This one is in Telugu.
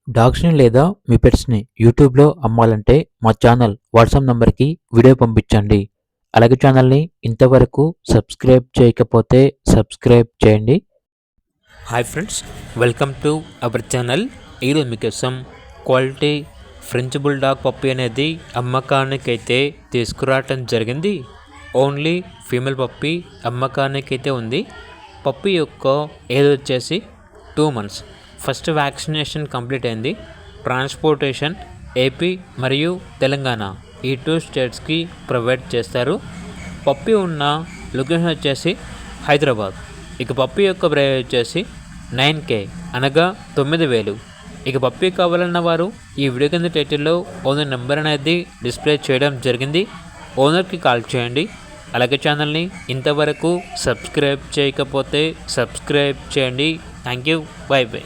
డాగ్స్‌ని లేదా మీ పెట్స్‌ని యూట్యూబ్‌లో అమ్మాలంటే మా ఛానల్ వాట్సాప్ నంబర్‌కి వీడియో పంపించండి. అలాగే ఛానల్‌ని ఇంతవరకు సబ్స్క్రైబ్ చేయకపోతే సబ్స్క్రైబ్ చేయండి. Hi friends, welcome to our channel. ఈరోజు మీకోసం క్వాలిటీ ఫ్రెంచ్ బుల్డాగ్ పప్పీ అనేది అమ్మకానికైతే తీసుకురావటం జరిగింది. ఓన్లీ ఫీమేల్ పప్పీ అమ్మకానికైతే ఉంది. పప్పీ యొక్క ఏజ్ వచ్చేసి 2 months. ఫస్ట్ వ్యాక్సినేషన్ కంప్లీట్ అయింది. ట్రాన్స్పోర్టేషన్ ఏపీ మరియు తెలంగాణ ఈ 2 స్టేట్స్కి ప్రొవైడ్ చేస్తారు. పప్పీ ఉన్న లొకేషన్ వచ్చేసి హైదరాబాద్. ఇక పప్పీ యొక్క ప్రైస్ వచ్చేసి 9K అనగా 9,000. ఇక పప్పీ కావాలన్న వారు ఈ వీడియో కింద టైటిల్లో ఓనర్ నెంబర్ అనేది డిస్ప్లే చేయడం జరిగింది. ఓనర్కి కాల్ చేయండి. అలాగే ఛానల్ని ఇంతవరకు సబ్స్క్రైబ్ చేయకపోతే సబ్స్క్రైబ్ చేయండి. Thank you. By by.